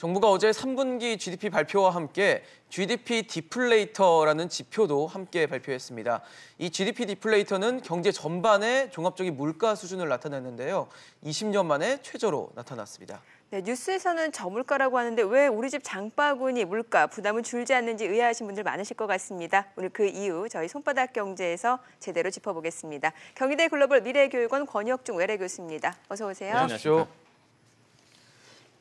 정부가 어제 3분기 GDP 발표와 함께 GDP 디플레이터라는 지표도 함께 발표했습니다. 이 GDP 디플레이터는 경제 전반의 종합적인 물가 수준을 나타내는데요. 20년 만에 최저로 나타났습니다. 네, 뉴스에서는 저물가라고 하는데 왜 우리 집 장바구니 물가 부담은 줄지 않는지 의아하신 분들 많으실 것 같습니다. 오늘 그 이유 저희 손바닥 경제에서 제대로 짚어보겠습니다. 경희대 글로벌 미래교육원 권혁중 외래 교수입니다. 어서 오세요. 안녕하십니까.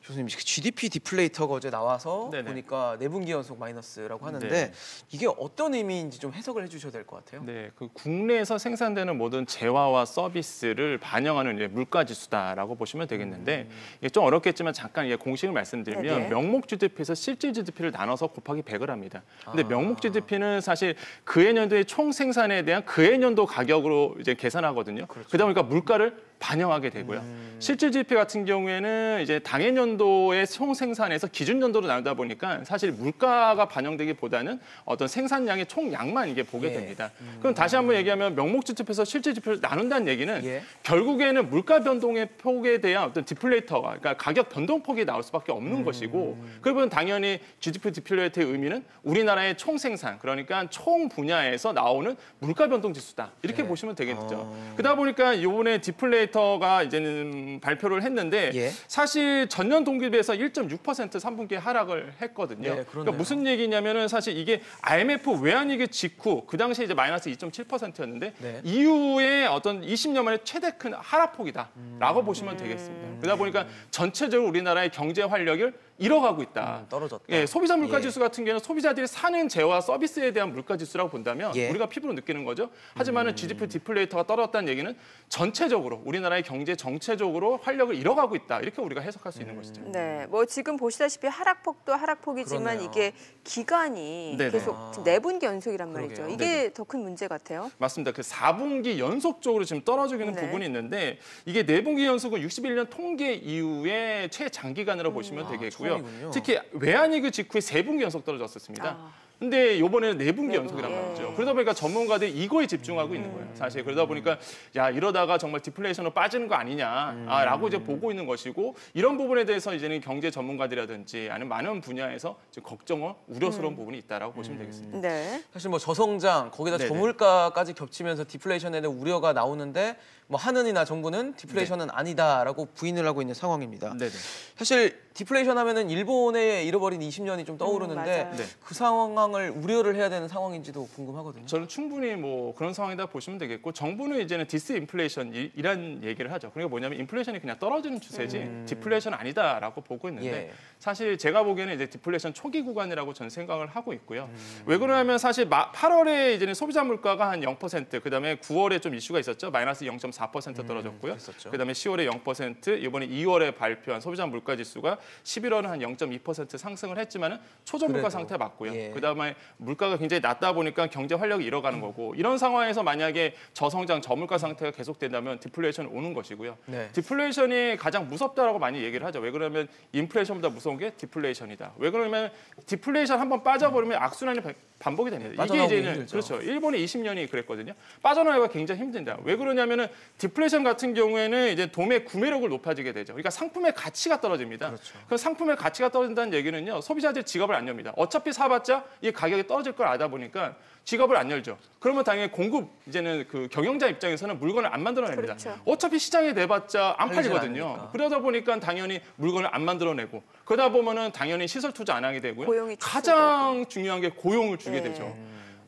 교수님, GDP 디플레이터가 어제 나와서 네네. 보니까 4분기 연속 마이너스라고 하는데 네. 이게 어떤 의미인지 좀 해석을 해주셔야 될 것 같아요. 네, 그 국내에서 생산되는 모든 재화와 서비스를 반영하는 이제 물가 지수다라고 보시면 되겠는데 이게 좀 어렵겠지만 잠깐 이게 공식을 말씀드리면 네네. 명목 GDP에서 실질 GDP를 나눠서 곱하기 100을 합니다. 근데 명목 GDP는 사실 그해 년도의 총 생산에 대한 그해 년도 가격으로 이제 계산하거든요. 그렇죠. 그러다 보니까 물가를 반영하게 되고요. 실질 GDP 같은 경우에는 이제 당해 연도의 총 생산에서 기준 연도로 나누다 보니까 사실 물가가 반영되기보다는 어떤 생산량의 총량만 이게 보게 예. 됩니다. 그럼 다시 한번 얘기하면 명목 GDP에서 실질 GDP를 나눈다는 얘기는 예. 결국에는 물가 변동의 폭에 대한 어떤 디플레이터가 그러니까 가격 변동폭이 나올 수밖에 없는 것이고 그러면 당연히 GDP 디플레이터의 의미는 우리나라의 총 생산 그러니까 총 분야에서 나오는 물가 변동 지수다 이렇게 네. 보시면 되겠죠. 그러다 보니까 이번에 디플레이터가 이제는 발표를 했는데 예. 사실 전년 동기 비해서 1.6% 3분기에 하락을 했거든요. 네, 그러니까 무슨 얘기냐면은 사실 이게 IMF 외환위기 직후 그 당시에 이제 마이너스 2.7%였는데 네. 이후에 어떤 20년 만에 최대 큰 하락폭이다라고 보시면 되겠습니다. 그러다 보니까 전체적으로 우리나라의 경제 활력을 잃어가고 있다. 떨어졌다. 예, 소비자 물가 예. 지수 같은 경우는 소비자들이 사는 재와 서비스에 대한 물가 지수라고 본다면 예. 우리가 피부로 느끼는 거죠. 하지만은 GDP 디플레이터가 떨어졌다는 얘기는 전체적으로 우리나라의 경제 전체적으로 활력을 잃어가고 있다. 이렇게 우리가 해석할 수 있는 것이죠. 네, 뭐 지금 보시다시피 하락폭도 하락폭이지만 그러네요. 이게 기간이 네네. 계속 지금 4분기 연속이란 그러게요. 말이죠. 이게 더 큰 문제 같아요. 맞습니다. 그 4분기 연속적으로 지금 떨어지고 있는 네. 부분이 있는데 이게 4분기 연속은 61년 통계 이후에 최장기간으로 보시면 되겠고요. 처음이군요. 특히 외환위기 직후에 3분기 연속 떨어졌었습니다. 근데 이번에는 4분기 연속이란 예. 말이죠. 그러다 보니까 전문가들이 이거에 집중하고 있는 거예요. 사실 그러다 보니까 야 이러다가 정말 디플레이션으로 빠지는 거 아니냐라고 이제 보고 있는 것이고 이런 부분에 대해서 이제는 경제 전문가들이라든지 아니면 많은 분야에서 지금 걱정과 우려스러운 부분이 있다라고 보시면 되겠습니다. 네. 사실 뭐 저성장 거기다 네네. 저물가까지 겹치면서 디플레이션에 대한 우려가 나오는데 뭐 한은이나 정부는 디플레이션은 아니다라고 부인을 하고 있는 상황입니다. 네네. 사실 디플레이션 하면은 일본의 잃어버린 20년이 좀 떠오르는데 맞아요. 네. 그 상황을 우려를 해야 되는 상황인지도 궁금하거든요. 저는 충분히 뭐 그런 상황이다 보시면 되겠고 정부는 이제는 디스인플레이션이란 얘기를 하죠. 그러니까 뭐냐면 인플레이션이 그냥 떨어지는 추세지 디플레이션 아니다라고 보고 있는데 예. 사실 제가 보기에는 이제 디플레이션 초기 구간이라고 저는 생각을 하고 있고요. 왜 그러냐면 사실 8월에 이제는 소비자 물가가 한 0%, 그다음에 9월에 좀 이슈가 있었죠. 마이너스 0.4% 떨어졌고요. 그랬었죠. 그다음에 10월에 0%, 이번에 2월에 발표한 소비자 물가 지수가 11월은 한 0.2% 상승을 했지만은 초저물가 그래도, 상태 맞고요. 예. 그다음에 물가가 굉장히 낮다 보니까 경제 활력이 잃어가는 거고 이런 상황에서 만약에 저성장, 저물가 상태가 계속된다면 디플레이션이 오는 것이고요. 네. 디플레이션이 가장 무섭다라고 많이 얘기를 하죠. 왜 그러냐면 인플레이션보다 무서운 게 디플레이션이다. 왜 그러냐면 디플레이션 한번 빠져버리면 악순환이 반복이 됩니다. 이게 빠져나오기 이제는 힘들죠. 그렇죠. 일본의 20년이 그랬거든요. 빠져나오기가 굉장히 힘든다. 왜 그러냐면은 디플레이션 같은 경우에는 이제 도매 구매력을 높아지게 되죠. 그러니까 상품의 가치가 떨어집니다. 그렇죠. 그 상품의 가치가 떨어진다는 얘기는요. 소비자들 지갑을 안 엽니다. 어차피 사봤자 이 가격이 떨어질 걸 알다 보니까 지갑을 안 열죠. 그러면 당연히 공급 이제는 그 경영자 입장에서는 물건을 안 만들어냅니다. 그렇죠. 어차피 시장에 내봤자 안 팔리질 팔리거든요. 않으니까. 그러다 보니까 당연히 물건을 안 만들어내고 그러다 보면은 당연히 시설 투자 안 하게 되고요. 고용이 가장 중요한 게 고용을 주게 네. 되죠.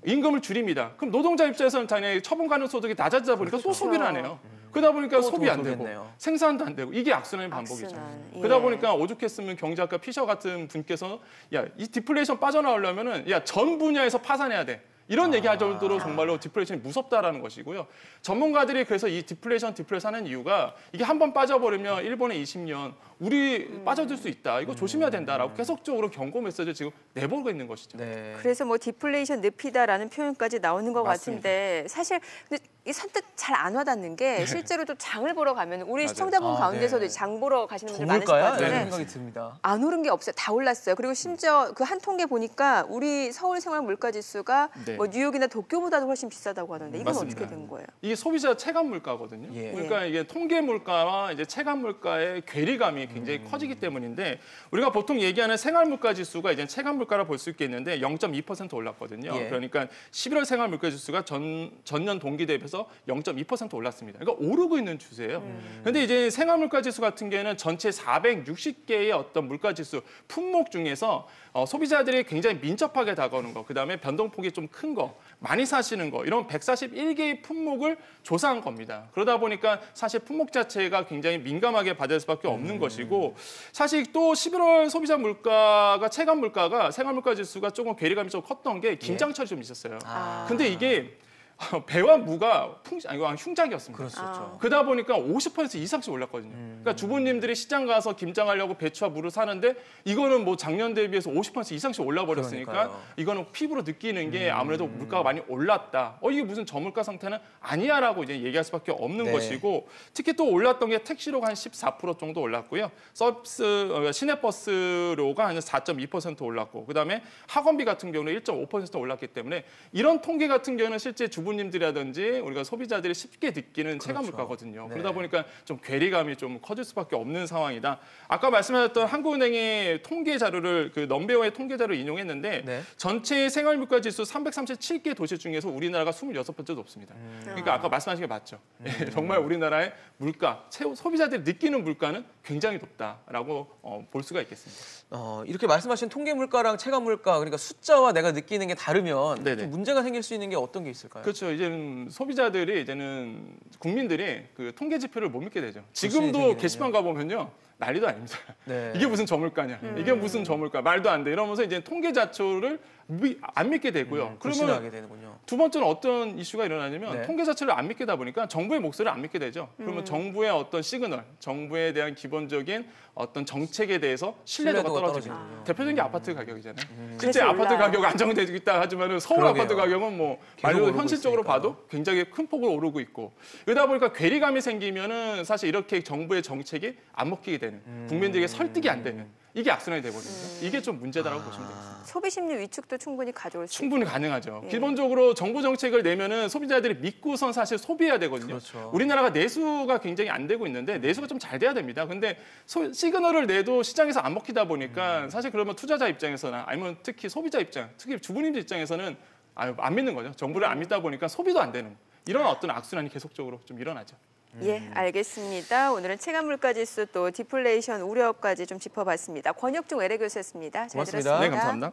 임금을 줄입니다. 그럼 노동자 입장에서는 당연히 처분 가능 소득이 낮아지다 보니까 또 소비를 안 해요. 그러다 보니까 또 소비 안 되고 돌겠네요. 생산도 안 되고 이게 악순환의 반복이죠. 악순환, 예. 그러다 보니까 오죽했으면 경제학과 피셔 같은 분께서 야, 이 디플레이션 빠져나오려면은 야, 전 분야에서 파산해야 돼. 이런 얘기할 정도로 정말로 디플레이션이 무섭다라는 것이고요. 전문가들이 그래서 이 디플레이션 하는 이유가 이게 한번 빠져버리면 일본의 20년 우리 빠져들 수 있다. 이거 조심해야 된다라고 계속적으로 경고 메시지를 지금 내보고 있는 것이죠. 네. 그래서 뭐 디플레이션 늪이다라는 표현까지 나오는 것 맞습니다. 같은데 사실 근데 이 선뜻 잘 안 와닿는 게 실제로 또 장을 보러 가면 우리 맞아요. 시청자분 가운데서도 네. 장 보러 가시는 분들 많으실 것 저물가야? 이런 같은데 생각이 듭니다. 안 오른 게 없어요. 다 올랐어요. 그리고 심지어 그 한 통계 보니까 우리 서울 생활 물가 지수가 네. 뭐 뉴욕이나 도쿄보다도 훨씬 비싸다고 하던데 이건 맞습니다. 어떻게 된 거예요? 이게 소비자 체감 물가거든요. 예. 그러니까 이게 통계 물가와 이제 체감 물가의 괴리감이 굉장히 커지기 때문인데 우리가 보통 얘기하는 생활 물가 지수가 이제 체감 물가라 볼 수 있겠는데 0.2% 올랐거든요. 예. 그러니까 11월 생활 물가 지수가 전년 동기 대비해서 0.2% 올랐습니다. 그러니까 오르고 있는 추세예요. 그런데 이제 생활 물가 지수 같은 경우에는 전체 460개의 어떤 물가 지수 품목 중에서 소비자들이 굉장히 민첩하게 다가오는 거, 그다음에 변동폭이 좀 큰 거, 많이 사시는 거 이런 141개의 품목을 조사한 겁니다. 그러다 보니까 사실 품목 자체가 굉장히 민감하게 받을 수밖에 없는 것이고 사실 또 11월 소비자 물가가 체감 물가가 생활 물가 지수가 조금 괴리감이 좀 컸던 게 김장철이 좀 있었어요. 근데 이게 배와 무가 흉작이었습니다. 그렇죠. 그러다 보니까 50% 이상씩 올랐거든요. 그러니까 주부님들이 시장 가서 김장하려고 배추와 무를 사는데 이거는 뭐 작년 대비해서 50% 이상씩 올라버렸으니까 그러니까요. 이거는 피부로 느끼는 게 아무래도 물가가 많이 올랐다. 이게 무슨 저물가 상태는 아니야라고 이제 얘기할 수밖에 없는 네. 것이고 특히 또 올랐던 게 택시료가 한 14% 정도 올랐고요. 서비스 시내버스료가 한 4.2% 올랐고 그다음에 학원비 같은 경우는 1.5% 올랐기 때문에 이런 통계 같은 경우는 실제 주부님들이라든지 우리가 소비자들이 쉽게 느끼는 체감 그렇죠. 물가거든요. 네. 그러다 보니까 좀 괴리감이 좀 커질 수밖에 없는 상황이다. 아까 말씀하셨던 한국은행의 통계 자료를 그 넘베어의 통계 자료를 인용했는데 네. 전체 전체 생활 물가 지수 337개 도시 중에서 우리나라가 26번째 높습니다. 그러니까 아까 말씀하신 게 맞죠. 예, 정말 우리나라의 물가, 소비자들이 느끼는 물가는 굉장히 높다라고 볼 수가 있겠습니다. 이렇게 말씀하신 통계 물가랑 체감 물가, 그러니까 숫자와 내가 느끼는 게 다르면 네네. 좀 문제가 생길 수 있는 게 어떤 게 있을까요? 그렇죠. 이제는 소비자들이 이제는 국민들이 그 통계 지표를 못 믿게 되죠. 지금도 생기는군요. 게시판 가보면요. 난리도 아닙니다. 네. 이게 무슨 저물가냐? 이게 무슨 저물가? 말도 안 돼. 이러면서 이제 통계 자체를 안 믿게 되고요. 불신하게 그러면 되는군요. 두 번째는 어떤 이슈가 일어나냐면 네. 통계 자체를 안 믿게 다 보니까 정부의 목소리를 안 믿게 되죠. 그러면 정부의 어떤 시그널, 정부에 대한 기본적인 어떤 정책에 대해서 신뢰도가 떨어지고 떨어지는군요. 대표적인 게 아파트 가격이잖아요. 실제 그래서 아파트 올라요. 가격 안정되고 있다 하지만 서울 그러게요. 아파트 가격은 뭐 계속 말로 오르고 현실적으로 있으니까. 봐도 굉장히 큰 폭으로 오르고 있고 그러다 보니까 괴리감이 생기면은 사실 이렇게 정부의 정책이 안 먹히게 되는 국민들에게 설득이 안 되는 이게 악순환이 되거든요. 이게 좀 문제다라고 보시면 되겠습니다. 소비 심리 위축도 충분히 가져올 수 충분히 가능하죠. 예. 기본적으로 정부 정책을 내면은 소비자들이 믿고선 사실 소비해야 되거든요. 그렇죠. 우리나라가 내수가 굉장히 안 되고 있는데 내수가 좀 잘 돼야 됩니다. 근데 시그널을 내도 시장에서 안 먹히다 보니까 사실 그러면 투자자 입장에서나 아니면 특히 소비자 입장, 특히 주부님들 입장에서는 안 믿는 거죠. 정부를 안 믿다 보니까 소비도 안 되는 이런 어떤 악순환이 계속적으로 좀 일어나죠. 예, 알겠습니다. 오늘은 체감 물가 지수 또 디플레이션 우려까지 좀 짚어봤습니다. 권혁중 외래 교수였습니다. 잘 고맙습니다. 들었습니다. 네, 감사합니다.